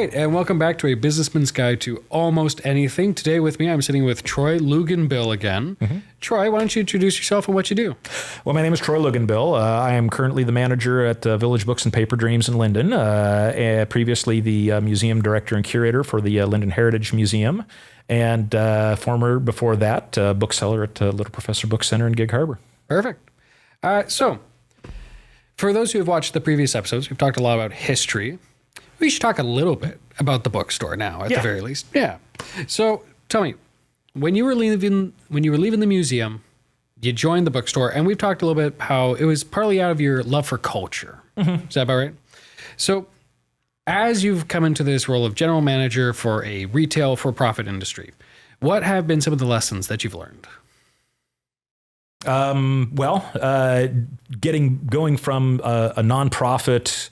right, and welcome back to A Businessman's Guide to Almost Anything. Today with me, I'm sitting with Troy Luginbill again. Troy, why don't you introduce yourself and what you do? Well, my name is Troy Luginbill. I am currently the manager at Village Books and Paper Dreams in Linden. Previously the museum director and curator for the Linden Heritage Museum. And before that, bookseller at Little Professor Book Center in Gig Harbor. Perfect. So, for those who have watched the previous episodes, we've talked a lot about history. We should talk a little bit about the bookstore now, at the very least. Yeah. So tell me, when you were leaving the museum, you joined the bookstore, and we've talked a little bit how it was partly out of your love for culture. Is that about right? So as you've come into this role of general manager for a retail for-profit industry, what have been some of the lessons that you've learned? Going from a nonprofit,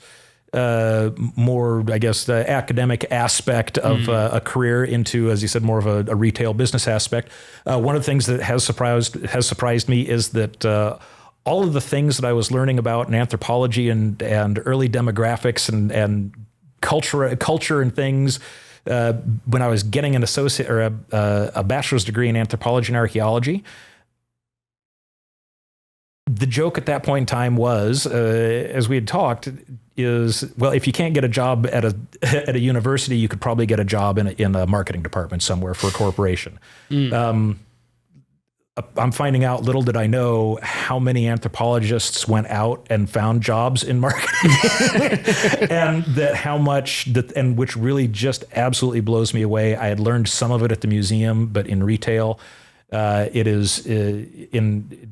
more, I guess, the academic aspect of a career into, as you said, more of a retail business aspect. One of the things that has surprised me is that all of the things that I was learning about in anthropology and early demographics and culture and things when I was getting an associate or a bachelor's degree in anthropology and archaeology. The joke at that point in time was, as we had talked, is, well, if you can't get a job at a university, you could probably get a job in a marketing department somewhere for a corporation. I'm finding out, little did I know, how many anthropologists went out and found jobs in marketing, and which really just absolutely blows me away. I had learned some of it at the museum, but in retail, it is in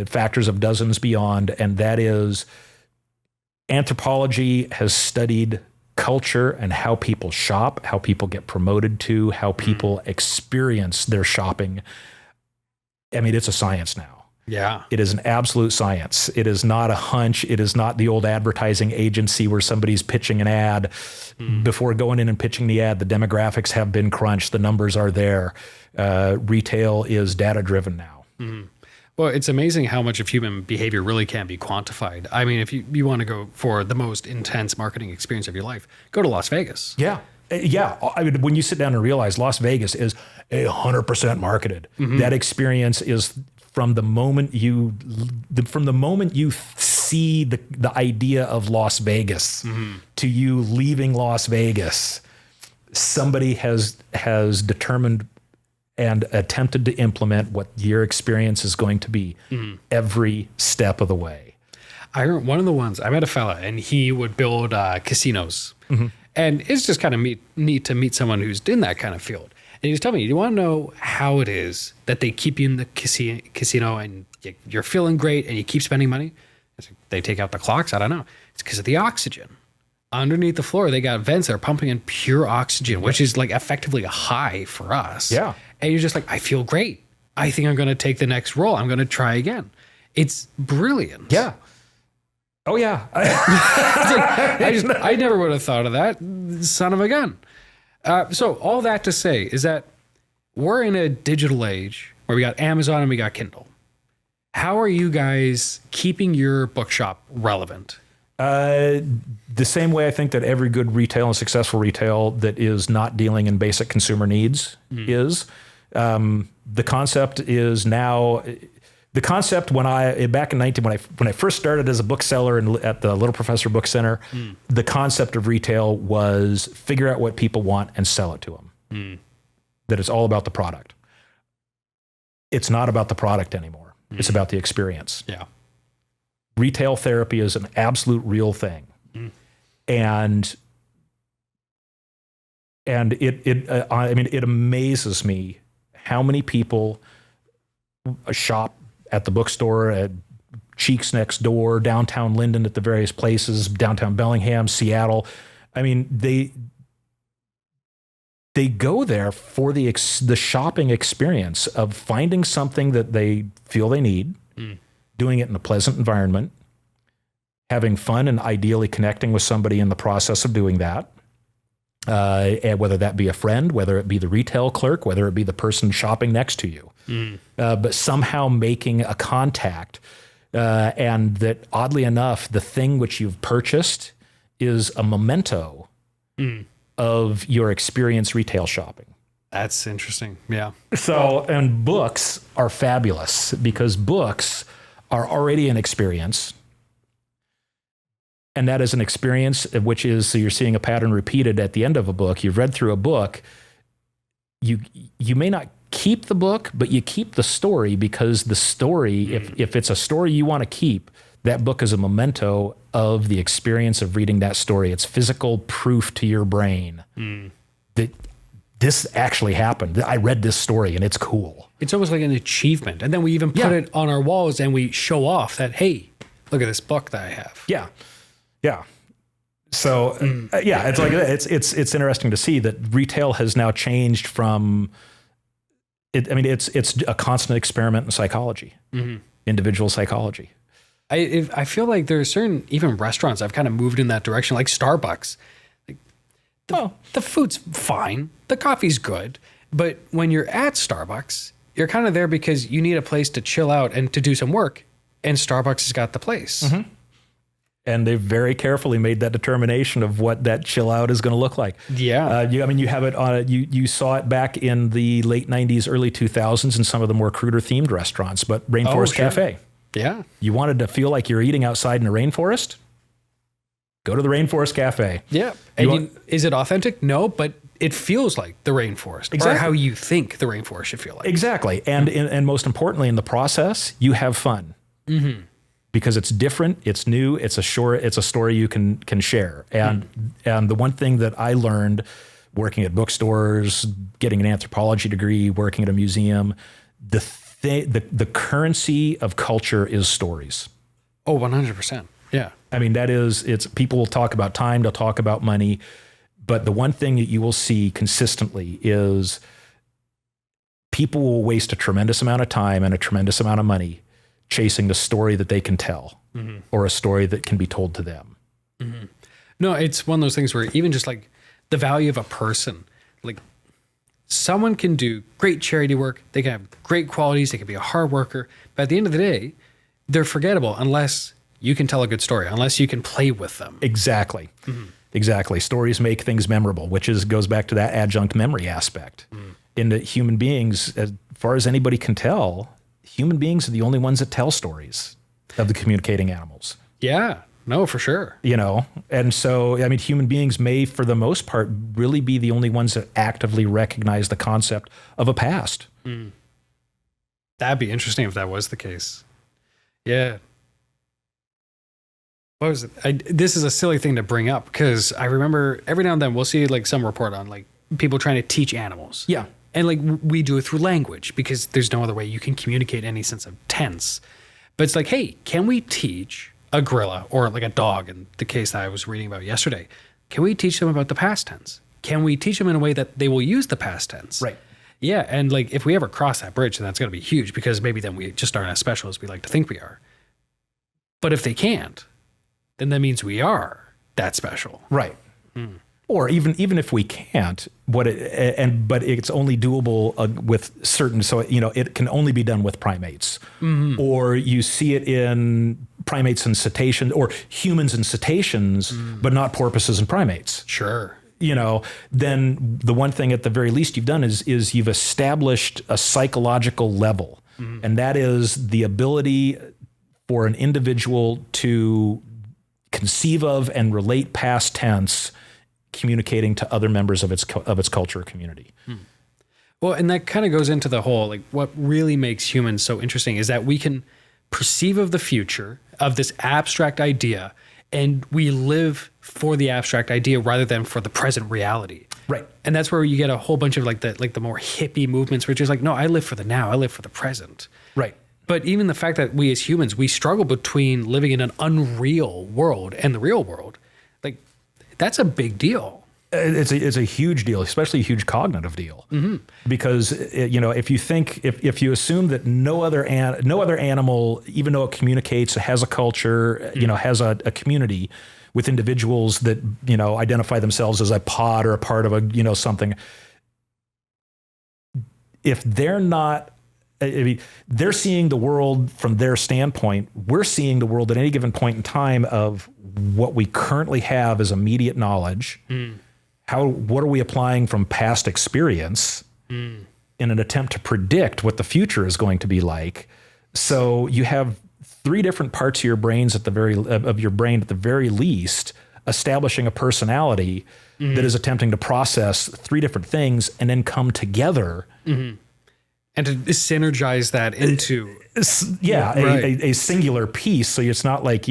factors of dozens beyond, and that is anthropology has studied culture and how people shop, how people get promoted to, how people experience their shopping. I mean, it's a science now. Yeah. It is an absolute science. It is not a hunch. It is not the old advertising agency where somebody's pitching an ad. Before going in and pitching the ad, the demographics have been crunched. The numbers are there. Retail is data-driven now. Well, it's amazing how much of human behavior really can be quantified. I mean, if you want to go for the most intense marketing experience of your life, go to Las Vegas. Yeah. I mean, when you sit down and realize Las Vegas is 100% marketed, that experience is from the moment you see the idea of Las Vegas to you leaving Las Vegas, somebody has determined and attempted to implement what your experience is going to be every step of the way. I remember one of the ones, I met a fella and he would build casinos. And it's just kind of neat to meet someone who's in that kind of field. And he was telling me, you want to know how it is that they keep you in the casino and you're feeling great and you keep spending money? They take out the clocks? I don't know. It's because of the oxygen. Underneath the floor, they got vents that are pumping in pure oxygen, which is like effectively a high for us. Yeah. And you're just like, I feel great. I think I'm going to take the next roll. I'm going to try again. It's brilliant. Yeah. Oh, yeah. I never would have thought of that. Son of a gun. So all that to say is that we're in a digital age where we got Amazon and we got Kindle. How are you guys keeping your bookshop relevant? The same way I think that every good retail and successful retail that is not dealing in basic consumer needs is. The concept is now... The concept back in when I first started as a bookseller at the Little Professor Book Center, the concept of retail was figure out what people want and sell it to them. That it's all about the product. It's not about the product anymore. It's about the experience. Yeah. Retail therapy is an absolute real thing. And it amazes me how many people shop at the bookstore, at Cheeks next door, downtown Linden at the various places, downtown Bellingham, Seattle. I mean, they go there for the shopping experience of finding something that they feel they need, doing it in a pleasant environment, having fun and ideally connecting with somebody in the process of doing that. And whether that be a friend, whether it be the retail clerk, whether it be the person shopping next to you, but somehow making a contact, and that oddly enough, the thing which you've purchased is a memento of your experience retail shopping. That's interesting. Yeah. So, and books are fabulous because books are already an experience. And that is an experience which is, so you're seeing a pattern repeated at the end of a book. You've read through a book. You may not keep the book, but you keep the story because the story, if it's a story you want to keep, that book is a memento of the experience of reading that story. It's physical proof to your brain that this actually happened. I read this story and it's cool. It's almost like an achievement. And then we even put it on our walls and we show off that, hey, look at this book that I have. Yeah. Yeah. So it's like, it's interesting to see that retail has now changed from it. I mean, it's a constant experiment in psychology, individual psychology. I feel like there are certain, even restaurants, I've kind of moved in that direction, like Starbucks. The food's fine. The coffee's good. But when you're at Starbucks, you're kind of there because you need a place to chill out and to do some work. And Starbucks has got the place. And they've very carefully made that determination of what that chill out is going to look like. Yeah. You have it on, you saw it back in the late 90s, early 2000s in some of the more cruder themed restaurants, but Rainforest Cafe. Yeah. You wanted to feel like you're eating outside in a rainforest? Go to the Rainforest Cafe. Yeah. And is it authentic? No, but it feels like the rainforest. Exactly. Or how you think the rainforest should feel like. Exactly. And and most importantly, in the process, you have fun. Because it's different, it's new, it's a story you can share. And the one thing that I learned working at bookstores, getting an anthropology degree, working at a museum, the currency of culture is stories. Oh, 100%. Yeah. I mean, it's people will talk about time, they'll talk about money, but the one thing that you will see consistently is people will waste a tremendous amount of time and a tremendous amount of money chasing the story that they can tell or a story that can be told to them. No, it's one of those things where even just like the value of a person, like someone can do great charity work. They can have great qualities. They can be a hard worker. But at the end of the day, they're forgettable unless you can tell a good story, unless you can play with them. Exactly. Exactly. Stories make things memorable, which goes back to that adjunct memory aspect. In that human beings, as far as anybody can tell, human beings are the only ones that tell stories of the communicating animals. Yeah, no, for sure. And so, I mean, human beings may, for the most part, really be the only ones that actively recognize the concept of a past. That'd be interesting if that was the case. Yeah. What was it? This is a silly thing to bring up because I remember every now and then we'll see like some report on like people trying to teach animals. Yeah. And like we do it through language because there's no other way you can communicate any sense of tense. But it's like, hey, can we teach a gorilla or like a dog in the case that I was reading about yesterday? Can we teach them about the past tense? Can we teach them in a way that they will use the past tense? Right. Yeah. And like if we ever cross that bridge, then that's going to be huge because maybe then we just aren't as special as we like to think we are. But if they can't, then that means we are that special. Right. Or even if we can't, but it's only doable with certain. So it can only be done with primates, or you see it in primates and cetaceans, or humans and cetaceans, but not porpoises and primates. Sure. Then the one thing at the very least you've done is you've established a psychological level, and that is the ability for an individual to conceive of and relate past tense, communicating to other members of its culture or community. Well, and that kind of goes into the whole, like what really makes humans so interesting is that we can perceive of the future of this abstract idea and we live for the abstract idea rather than for the present reality. Right. And that's where you get a whole bunch of like the more hippie movements, which is like, no, I live for the now, I live for the present. Right. But even the fact that we as humans, we struggle between living in an unreal world and the real world, like that's a big deal. It's a huge deal, especially a huge cognitive deal, because if you assume that no other animal, even though it communicates, has a culture, has a community with individuals that identify themselves as a pod or a part of a something, if they're not. I mean, they're seeing the world from their standpoint. We're seeing the world at any given point in time of what we currently have as immediate knowledge. what are we applying from past experience in an attempt to predict what the future is going to be like? So you have three different parts of your brains at the very least, establishing a personality that is attempting to process three different things and then come together. And to synergize that into a singular piece. So it's not like,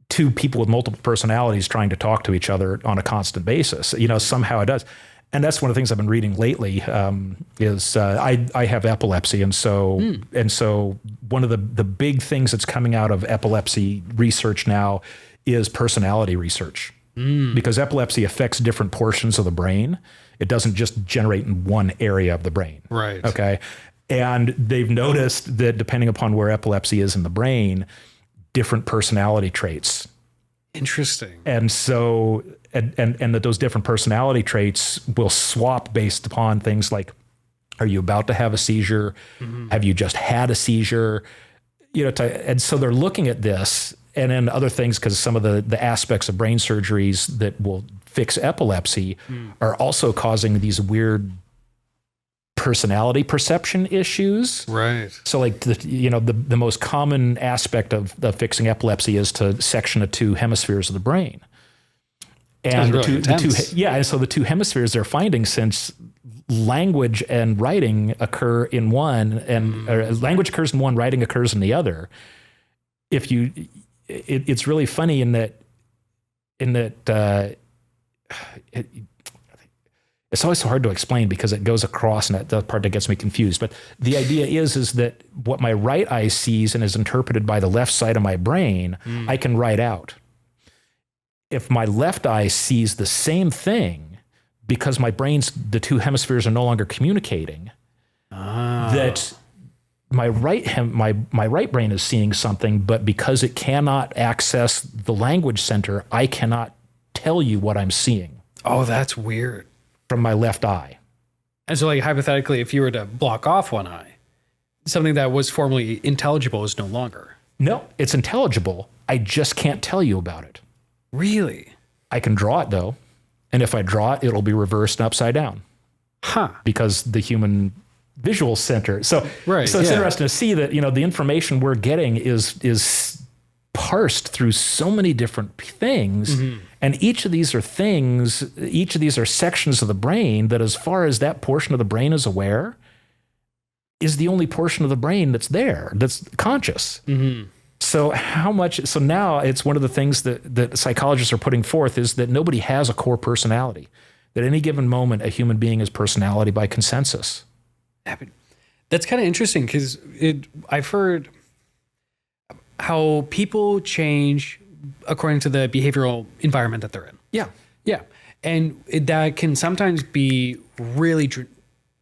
two people with multiple personalities trying to talk to each other on a constant basis. Somehow it does. And that's one of the things I've been reading lately. I have epilepsy, and so one of the big things that's coming out of epilepsy research now is personality research, because epilepsy affects different portions of the brain. It doesn't just generate in one area of the brain. Right. Okay. And they've noticed that depending upon where epilepsy is in the brain, different personality traits. Interesting. And so, and that those different personality traits will swap based upon things like, are you about to have a seizure? Have you just had a seizure? And so they're looking at this, and then other things, because some of the aspects of brain surgeries that will fix epilepsy are also causing these weird personality perception issues. Right. So like the most common aspect of fixing epilepsy is to section the two hemispheres of the brain. And and so the two hemispheres they're finding, since language and writing occur in one, and language occurs in one, writing occurs in the other. It's really funny in that it's always so hard to explain because it goes across, and that's the part that gets me confused. But the idea is that what my right eye sees and is interpreted by the left side of my brain, I can write out. If my left eye sees the same thing, because the two hemispheres are no longer communicating, that my right brain is seeing something, but because it cannot access the language center, I cannot tell you what I'm seeing. Oh, that's weird. From my left eye. And so, like, hypothetically, if you were to block off one eye, something that was formerly intelligible is no longer. No, it's intelligible. I just can't tell you about it. Really? I can draw it, though. And if I draw it, it'll be reversed and upside down. Because the human visual center. So it's interesting to see that, the information we're getting is parsed through so many different things. And each of these are sections of the brain that, as far as that portion of the brain is aware, is the only portion of the brain that's there, that's conscious. So now it's one of the things that psychologists are putting forth is that nobody has a core personality. That at any given moment, a human being is personality by consensus. That's kind of interesting, because I've heard how people change according to the behavioral environment that they're in. Yeah. And that can sometimes be really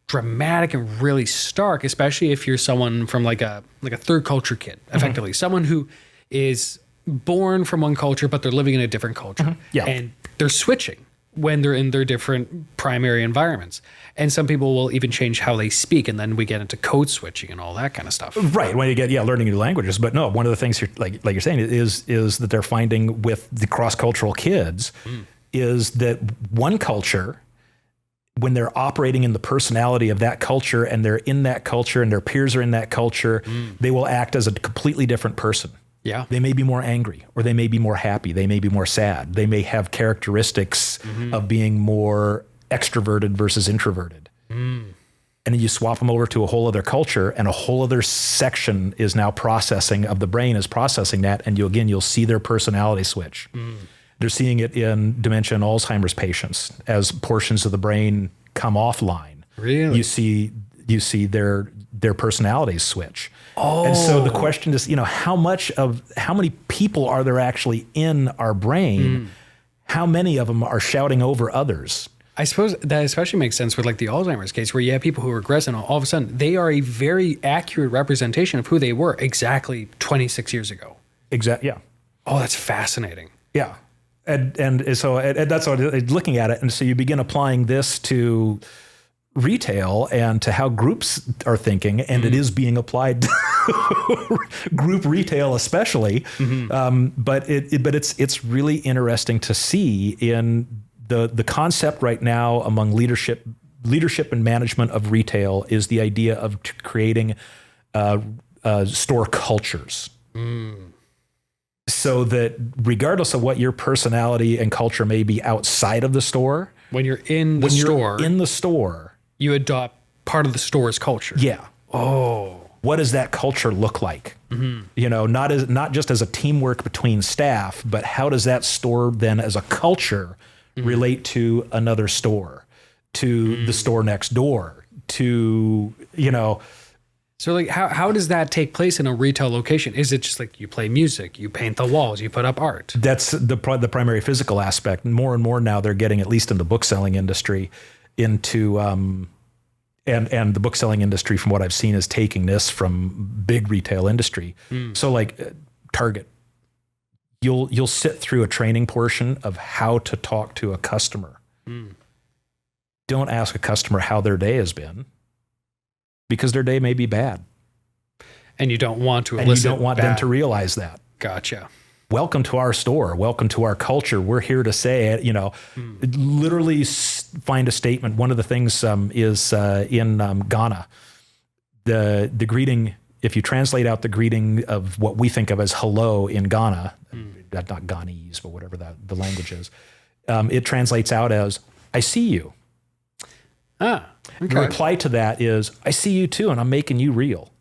dramatic and really stark, especially if you're someone from like a third culture kid, effectively. Someone who is born from one culture, but they're living in a different culture. And they're switching when they're in their different primary environments. And some people will even change how they speak, and then we get into code switching and all that kind of stuff. Right, when you get learning new languages. But no, one of the things like you're saying is that they're finding with the cross-cultural kids is that one culture, when they're operating in the personality of that culture, and they're in that culture, and their peers are in that culture, they will act as a completely different person. Yeah. They may be more angry, or they may be more happy. They may be more sad. They may have characteristics of being more extroverted versus introverted. And then you swap them over to a whole other culture, and a whole other section is now processing of the brain is processing that. And you'll see their personality switch. They're seeing it in dementia and Alzheimer's patients as portions of the brain come offline. Really? You see their personalities switch. And so the question is, how many people are there actually in our brain? How many of them are shouting over others? I suppose that especially makes sense with like the Alzheimer's case, where you have people who regress, and all of a sudden they are a very accurate representation of who they were exactly 26 years ago. Exactly. Yeah. Oh, that's fascinating. Yeah. And so that's what looking at it. And so you begin applying this to retail and to how groups are thinking, and it is being applied to group retail especially. But it's really interesting to see in the concept right now among leadership and management of retail is the idea of creating store cultures. So that regardless of what your personality and culture may be outside of the store, when you're in the store, you adopt part of the store's culture. Yeah. Oh. What does that culture look like? You know, not just as a teamwork between staff, but how does that store then as a culture relate to another store, to the store next door, to, you know. So like how does that take place in a retail location? Is it just like you play music, you paint the walls, you put up art? That's the primary physical aspect. More and more now they're getting, at least in the book selling industry, into and the book selling industry, from what I've seen, is taking this from big retail industry. So like Target, you'll sit through a training portion of how to talk to a customer. Don't ask a customer how their day has been, because their day may be bad. And you don't want to elicit, and you don't want them to realize that. Gotcha. Welcome to our store. Welcome to our culture. We're here to say it, you know, literally find a statement. One of the things is in Ghana, the greeting, if you translate out the greeting of what we think of as hello in Ghana, not Ghanese, but whatever the language is, it translates out as, I see you. Okay. The reply to that is, I see you too, and I'm making you real.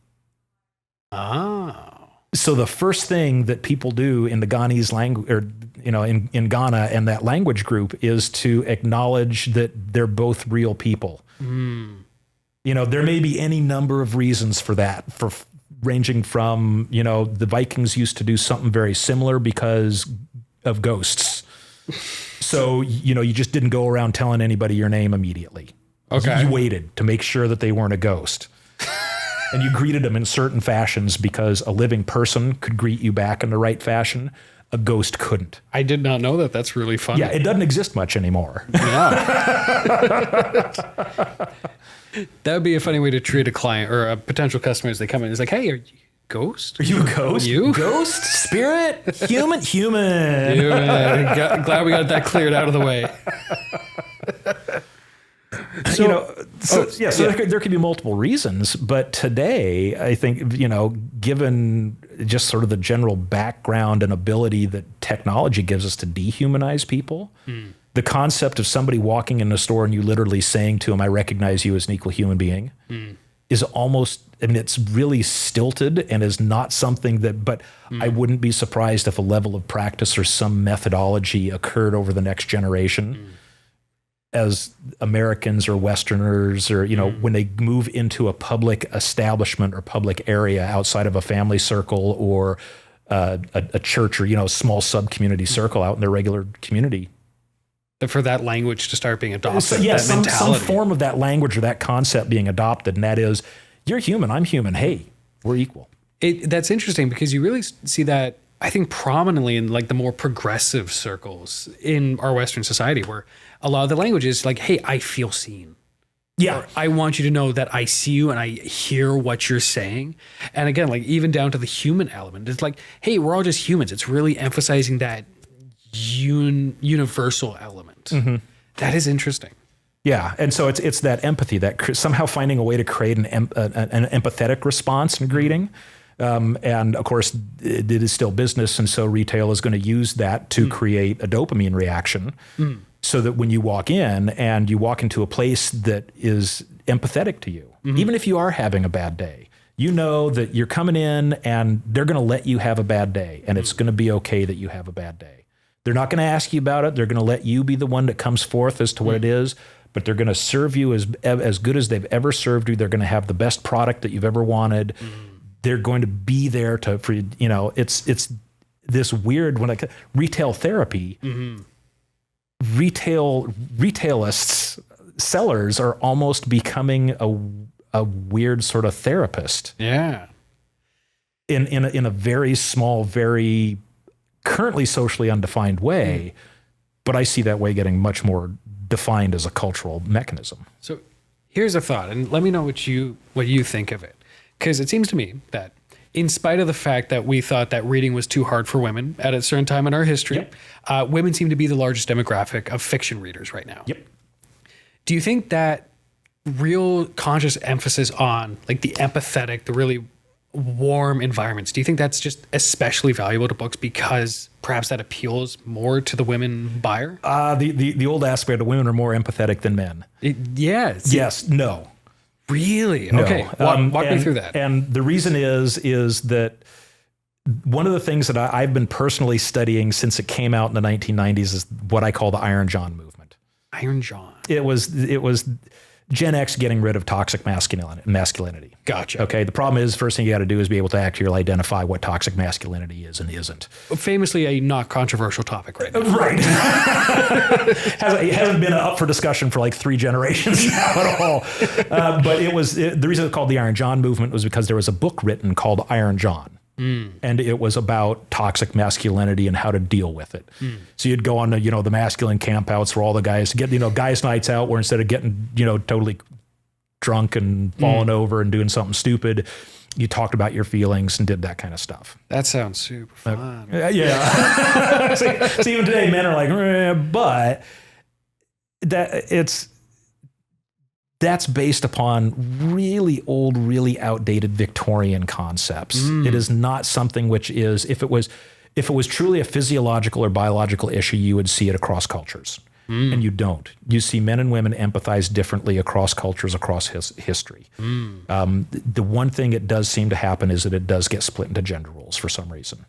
So the first thing that people do in the Ghanese language, or, you know, in Ghana and that language group, is to acknowledge that they're both real people. You know, there may be any number of reasons for that, for ranging from, you know, the Vikings used to do something very similar because of ghosts. So, you know, you just didn't go around telling anybody your name immediately. Okay. You waited to make sure that they weren't a ghost. And you greeted them in certain fashions because a living person could greet you back in the right fashion. A ghost couldn't. I did not know that. That's really funny. Yeah, it doesn't exist much anymore. Yeah. That would be a funny way to treat a client or a potential customer as they come in. It's like, hey, are you a ghost? Are you a ghost? You? Ghost? Spirit? Human? Glad we got that cleared out of the way. So, you know, there could be multiple reasons, but today I think, you know, given just sort of the general background and ability that technology gives us to dehumanize people, the concept of somebody walking in a store and you literally saying to them, I recognize you as an equal human being, is almost, I mean, it's really stilted and is not something that, but I wouldn't be surprised if a level of practice or some methodology occurred over the next generation. As Americans or Westerners, or, you know, when they move into a public establishment or public area outside of a family circle or a church or, you know, small sub-community circle out in their regular community. For that language to start being adopted, So, yeah, some form of that language or that concept being adopted, and that is, you're human, I'm human, hey, we're equal. That's interesting because you really see that, I think, prominently in like the more progressive circles in our Western society, where a lot of the language is like, hey, I feel seen. Yeah. Or, I want you to know that I see you and I hear what you're saying. And again, like even down to the human element, it's like, hey, we're all just humans. It's really emphasizing that universal element. That is interesting. Yeah, and so it's that empathy, that somehow finding a way to create an empathetic response in greeting. And of course, it is still business, and so retail is going to use that to create a dopamine reaction, so that when you walk in and you walk into a place that is empathetic to you, even if you are having a bad day, you know that you're coming in and they're going to let you have a bad day, and it's going to be okay that you have a bad day. They're not going to ask you about it. They're going to let you be the one that comes forth as to what it is, but they're going to serve you as good as they've ever served you. They're going to have the best product that you've ever wanted. They're going to be there for you know, it's this weird, retail therapy, retailists, sellers are almost becoming a weird sort of therapist. Yeah. In a very small, very currently socially undefined way, but I see that way getting much more defined as a cultural mechanism. So here's a thought, and let me know what you think of it. Because it seems to me that in spite of the fact that we thought that reading was too hard for women at a certain time in our history, women seem to be the largest demographic of fiction readers right now. Yep. Do you think that real conscious emphasis on like the empathetic, the really warm environments, do you think that's just especially valuable to books because perhaps that appeals more to the women buyer? The old aspect of women are more empathetic than men. Yes. No. Really? No. Okay. Walk me through that. And the reason is that one of the things that I've been personally studying since it came out in the 1990s is what I call the Iron John movement. Iron John. It was Gen X getting rid of toxic masculinity. Gotcha. Okay. The problem is, first thing you got to do is be able to accurately identify what toxic masculinity is and isn't. Famously a not controversial topic right now. Right. It hasn't been up for discussion for like 3 generations now at all. But the reason it's called the Iron John movement was because there was a book written called Iron John. And it was about toxic masculinity and how to deal with it. So you'd go on to, the masculine campouts where all the guys get, guys' nights out where instead of getting, totally drunk and falling over and doing something stupid, you talked about your feelings and did that kind of stuff. That sounds super fun. Yeah. So even today, men are like, but that's based upon really old, really outdated Victorian concepts. It is not something which is, if it was truly a physiological or biological issue, you would see it across cultures. And you don't. You see men and women empathize differently across cultures, across history. The one thing it does seem to happen is that it does get split into gender roles for some reason.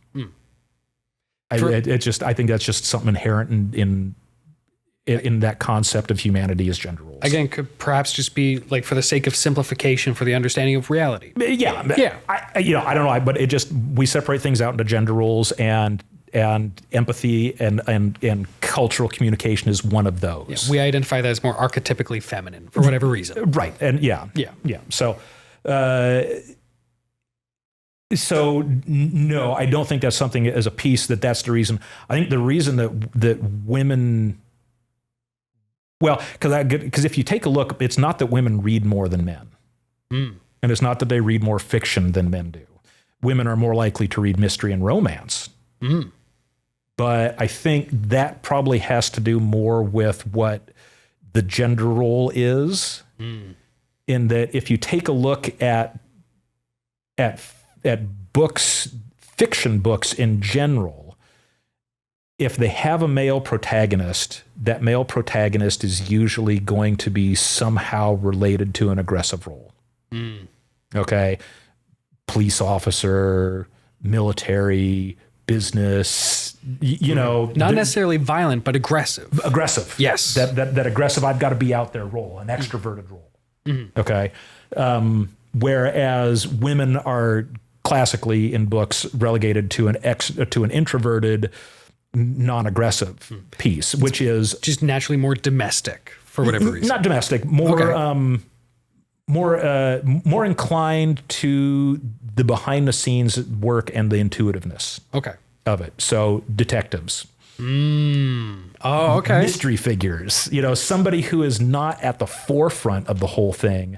I think that's just something inherent in that concept of humanity as gender roles. Again, could perhaps just be like for the sake of simplification for the understanding of reality. Yeah. I don't know, but we separate things out into gender roles, and empathy and cultural communication is one of those. Yeah, we identify that as more archetypically feminine for whatever reason. Right. And yeah. So no, I don't think that's something as a piece that's the reason. I think the reason that women, because if you take a look, it's not that women read more than men. And it's not that they read more fiction than men do. Women are more likely to read mystery and romance. But I think that probably has to do more with what the gender role is, in that if you take a look at books, fiction books in general, if they have a male protagonist, that male protagonist is usually going to be somehow related to an aggressive role. Okay? Police officer, military, business, Not necessarily violent, but aggressive. Aggressive. Yes. That aggressive, I've got to be out there role, an extroverted role. Okay? Whereas women are classically in books relegated to an introverted, non-aggressive piece, which is just naturally more domestic for whatever reason. Not domestic, more more inclined to the behind the scenes work and the intuitiveness of it. So detectives. Oh, okay. Mystery figures, somebody who is not at the forefront of the whole thing,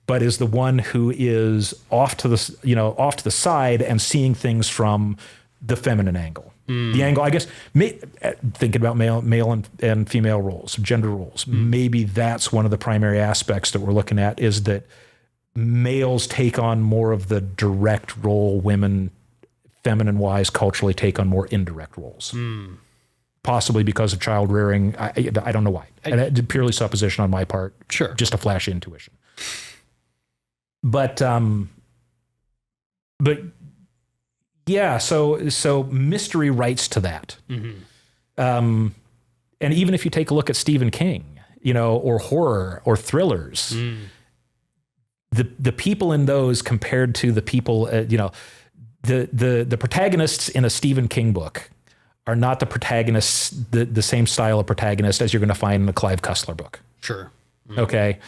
but is the one who is off to the side and seeing things from the feminine angle. The angle, I guess, thinking about male and female roles, gender roles, maybe that's one of the primary aspects that we're looking at, is that males take on more of the direct role, women, feminine-wise, culturally take on more indirect roles. Possibly because of child rearing. I don't know why. And it's purely supposition on my part. Sure. Just a flash intuition. But yeah, so mystery writes to that. And even if you take a look at Stephen King, or horror or thrillers, the people in those compared to the people, the protagonists in a Stephen King book are not the protagonists, the same style of protagonist as you're going to find in a Clive Cussler book. Sure. Okay.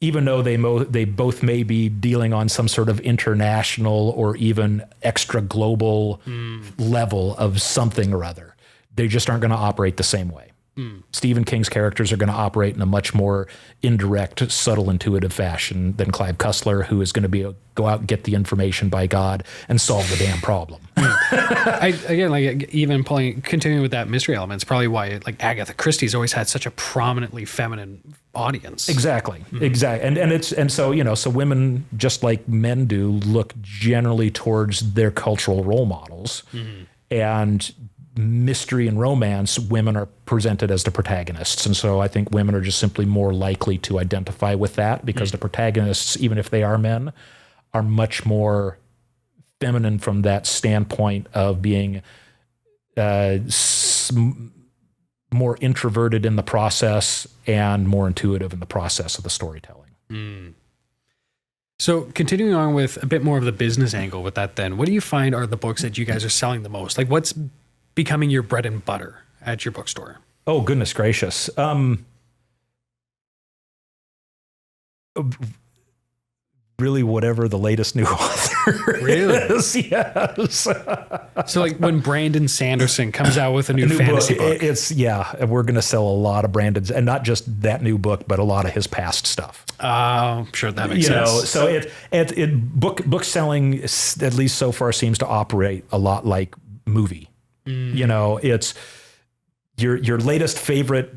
Even though they both may be dealing on some sort of international or even extra global level of something or other, they just aren't going to operate the same way. Stephen King's characters are going to operate in a much more indirect, subtle, intuitive fashion than Clive Cussler, who is going to go out and get the information by God and solve the damn problem. Continuing with that mystery element, it's probably why like Agatha Christie's always had such a prominently feminine audience. Exactly. So women, just like men do, look generally towards their cultural role models, and mystery and romance, women are presented as the protagonists. And so I think women are just simply more likely to identify with that because the protagonists, even if they are men, are much more feminine from that standpoint of being more introverted in the process and more intuitive in the process of the storytelling. So continuing on with a bit more of the business angle with that then, what do you find are the books that you guys are selling the most? Like what's becoming your bread and butter at your bookstore? Oh, goodness gracious. Really whatever the latest new author is. Yes. So like when Brandon Sanderson comes out with a new fantasy book. We're going to sell a lot of Brandon's, and not just that new book, but a lot of his past stuff. I'm sure that makes sense. So book selling, at least so far, seems to operate a lot like movie. It's your latest favorite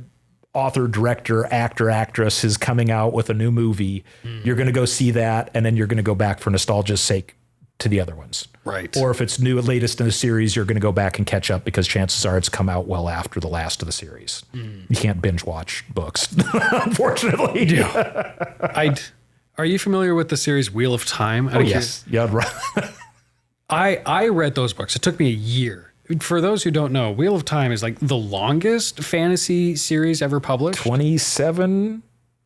author, director, actor, actress is coming out with a new movie. You're going to go see that, and then you're going to go back for nostalgia's sake to the other ones. Right. Or if it's latest in the series, you're going to go back and catch up because chances are it's come out well after the last of the series. You can't binge watch books, unfortunately. Yeah. Are you familiar with the series Wheel of Time? Oh, yes. Yeah, right. I read those books. It took me a year. For those who don't know, Wheel of Time is like the longest fantasy series ever published. 27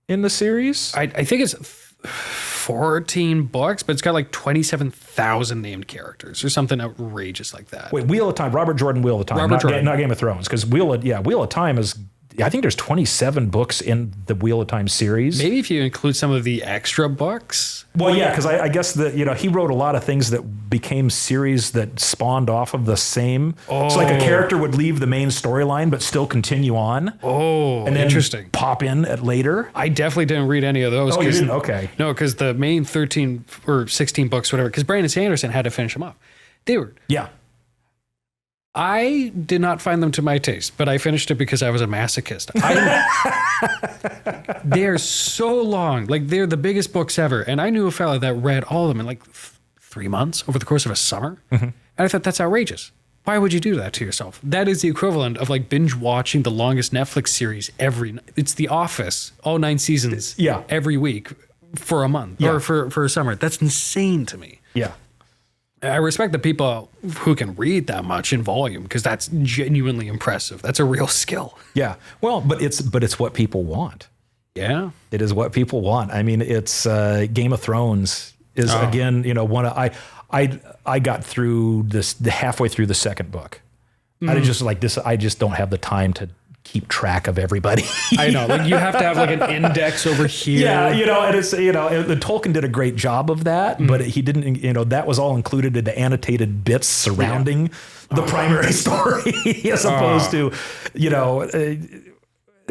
in the series? I think it's 14 books, but it's got like 27,000 named characters or something outrageous like that. Wait, Wheel of Time, Robert Jordan, Wheel of Time, not Game of Thrones, because Wheel of Time is... I think there's 27 books in the Wheel of Time series. Maybe if you include some of the extra books. Well, yeah, because I guess that he wrote a lot of things that became series that spawned off of the same. Oh. So like a character would leave the main storyline but still continue on. Oh, and then interesting. Pop in at later. I definitely didn't read any of those. Oh, you didn't? Okay. No, because the main 13 or 16 books, whatever, because Brandon Sanderson had to finish them off. They were... Yeah. I did not find them to my taste, but I finished it because I was a masochist. They're so long. Like, they're the biggest books ever. And I knew a fella that read all of them in like 3 months over the course of a summer. And I thought, that's outrageous. Why would you do that to yourself? That is the equivalent of like binge watching the longest Netflix series it's The Office, all 9 seasons every week for a month or for a summer. That's insane to me. Yeah. I respect the people who can read that much in volume because that's genuinely impressive. That's a real skill. Yeah. Well, but it's what people want. Yeah. It is what people want. I mean, it's Game of Thrones is again, one of I got through halfway through the second book. I just like this. I just don't have the time to keep track of everybody. I know, like you have to have like an index over here. Yeah, and it's Tolkien did a great job of that, but he didn't. That was all included in the annotated bits surrounding the primary story, as opposed to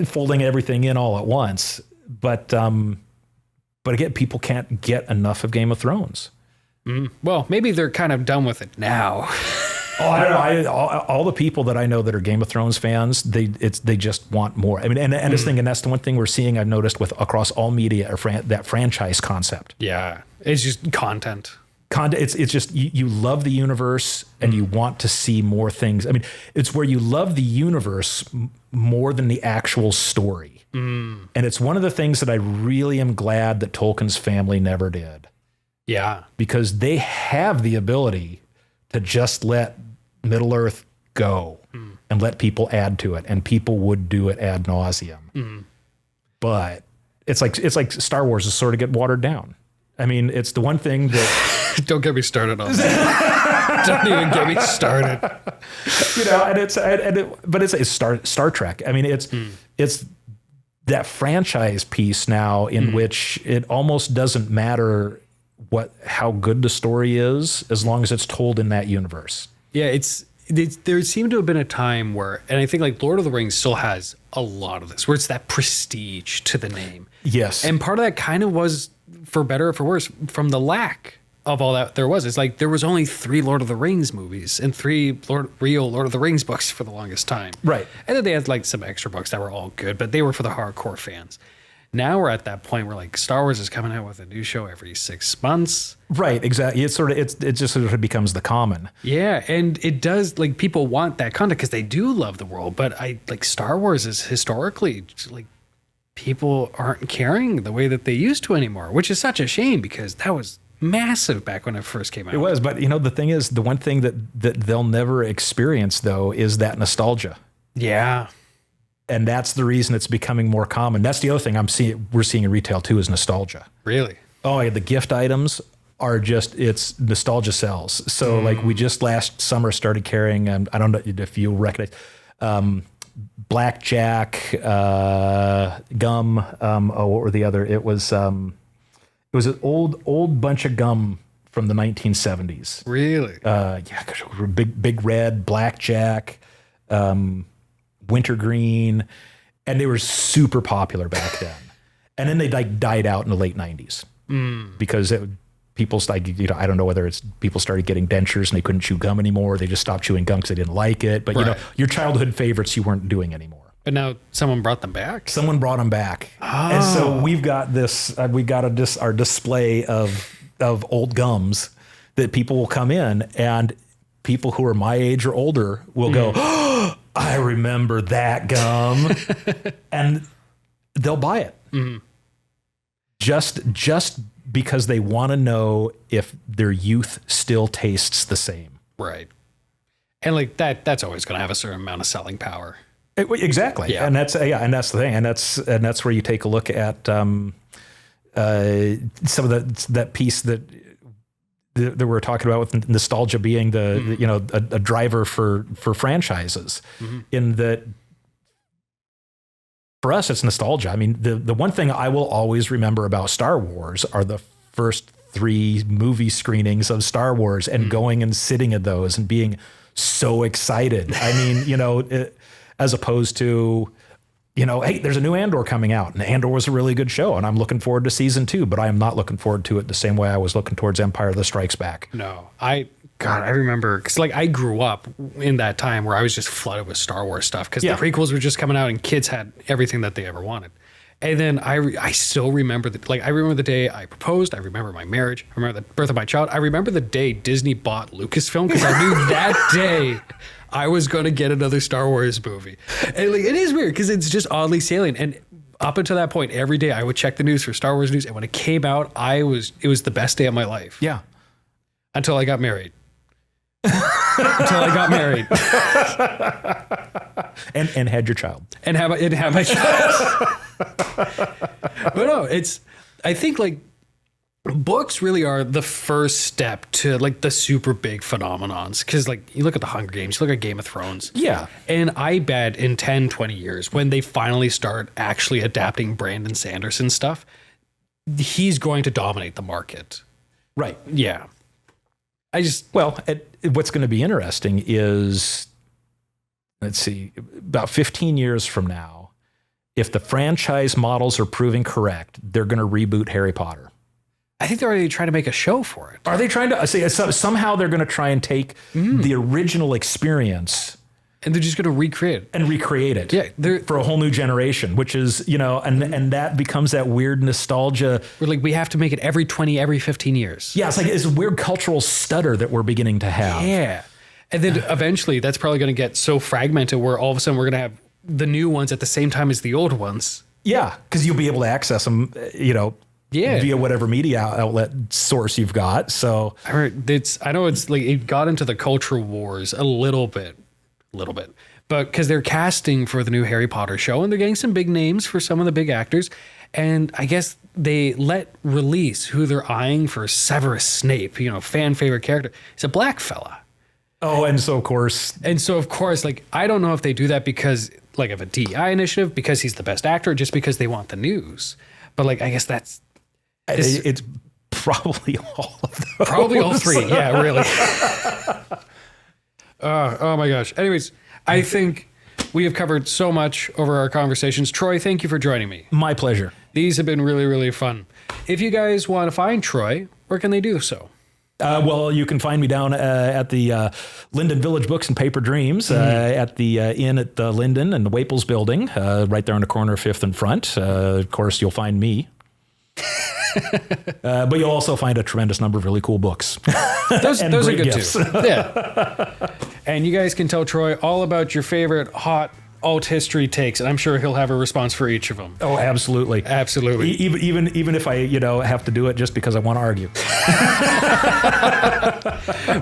folding everything in all at once. But again, people can't get enough of Game of Thrones. Well, maybe they're kind of done with it now. Oh, I don't know. All the people that I know that are Game of Thrones fans, they just want more. I mean, and that's the one thing we're seeing. I've noticed across all media, that franchise concept. Yeah, it's just content. It's just you love the universe and you want to see more things. I mean, it's where you love the universe more than the actual story. And it's one of the things that I really am glad that Tolkien's family never did. Yeah, because they have the ability to just let Middle Earth go and let people add to it, and people would do it ad nauseum. But it's like Star Wars is sort of get watered down. I mean, it's the one thing that don't get me started on that. Don't even get me started. But it's Star Trek. I mean, it's that franchise piece now in which it almost doesn't matter how good the story is as long as it's told in that universe. Yeah, there seemed to have been a time where, and I think like Lord of the Rings still has a lot of this, where it's that prestige to the name. Yes. And part of that kind of was, for better or for worse, from the lack of all that there was. It's like there was only 3 Lord of the Rings movies and 3 real Lord of the Rings books for the longest time. Right. And then they had like some extra books that were all good, but they were for the hardcore fans. Now we're at that point where like Star Wars is coming out with a new show every 6 months. Right, exactly. It just sort of becomes the common. Yeah, and it does, like, people want that content because they do love the world, but Star Wars is historically like people aren't caring the way that they used to anymore, which is such a shame because that was massive back when it first came out. It was, but the thing is, the one thing that they'll never experience though is that nostalgia. Yeah. And that's the reason it's becoming more common. That's the other thing we're seeing in retail too, is nostalgia. Really? Oh, yeah, the gift items are it's nostalgia sells. So like we just last summer started carrying, I don't know if you recognize, blackjack, gum. What were the other? It was an old bunch of gum from the 1970s. Really? Yeah, big red, blackjack, wintergreen, and they were super popular back then. And then they died out in the late 90s because people started, I don't know whether it's people started getting dentures and they couldn't chew gum anymore. Or they just stopped chewing gum because they didn't like it. But Right. your childhood favorites you weren't doing anymore. But now someone brought them back? Someone brought them back. Oh. And so we've got our display of old gums that people will come in, and people who are my age or older will go, oh, I remember that gum. And they'll buy it. Mm-hmm. Just because they want to know if their youth still tastes the same. Right. And like that's always going to have a certain amount of selling power. Exactly. Yeah. And that's the thing. And that's where you take a look at some of that piece that we're talking about with nostalgia being a driver for franchises. Mm-hmm. In that, for us, it's nostalgia. I mean, the one thing I will always remember about Star Wars are the first 3 movie screenings of Star Wars and going and sitting at those and being so excited. I mean, as opposed to, hey, there's a new Andor coming out, and Andor was a really good show, and I'm looking forward to season 2, but I am not looking forward to it the same way I was looking towards Empire that Strikes Back. No, I remember, because like I grew up in that time where I was just flooded with Star Wars stuff because the prequels were just coming out and kids had everything that they ever wanted. And then I still remember I remember the day I proposed. I remember my marriage. I remember the birth of my child. I remember the day Disney bought Lucasfilm because I knew that day I was going to get another Star Wars movie. And like, it is weird because it's just oddly salient. And up until that point, every day I would check the news for Star Wars news. And when it came out, it was the best day of my life. Yeah. Until I got married. And had your child. And have my child. But no, I think like books really are the first step to like the super big phenomenons. Cause like you look at the Hunger Games, you look at Game of Thrones. Yeah. And I bet in 10, 20 years, when they finally start actually adapting Brandon Sanderson stuff, he's going to dominate the market. Right. Yeah. What's going to be interesting is, let's see, about 15 years from now, if the franchise models are proving correct, they're going to reboot Harry Potter. I think they're already trying to make a show for it. Are they trying to say somehow they're going to try and take the original experience and they're just going to recreate it? Yeah, for a whole new generation, which is, and that becomes that weird nostalgia. We're like, we have to make it every 15 years. Yeah, it's a weird cultural stutter that we're beginning to have. Yeah. And then eventually that's probably going to get so fragmented where all of a sudden we're going to have the new ones at the same time as the old ones. Yeah, because you'll be able to access them, via whatever media outlet source you've got. So I know it's like it got into the culture wars a little bit, but because they're casting for the new Harry Potter show and they're getting some big names for some of the big actors. And I guess they let release who they're eyeing for Severus Snape, fan favorite character. He's a black fella. Oh, and so of course, like, I don't know if they do that because like of a DEI initiative, because he's the best actor, just because they want the news. But like, I guess it's probably all of those. Probably all 3. Yeah, really. Oh my gosh. Anyways, I think we have covered so much over our conversations. Troy, thank you for joining me. My pleasure. These have been really, really fun. If you guys want to find Troy, where can they do so? Well, you can find me down at the Linden Village Books and Paper Dreams at the inn at the Linden and the Waples building, right there on the corner of 5th and Front. Of course, you'll find me. But you'll also find a tremendous number of really cool books. Those are good gifts. too. Yeah. And you guys can tell Troy all about your favorite hot alt history takes, and I'm sure he'll have a response for each of them. Oh, absolutely. Absolutely. Even if I, have to do it just because I want to argue.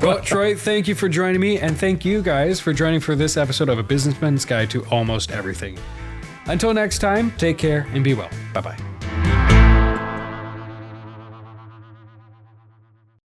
Well, Troy, thank you for joining me, and thank you guys for joining for this episode of A Businessman's Guide to Almost Everything. Until next time, take care and be well. Bye-bye.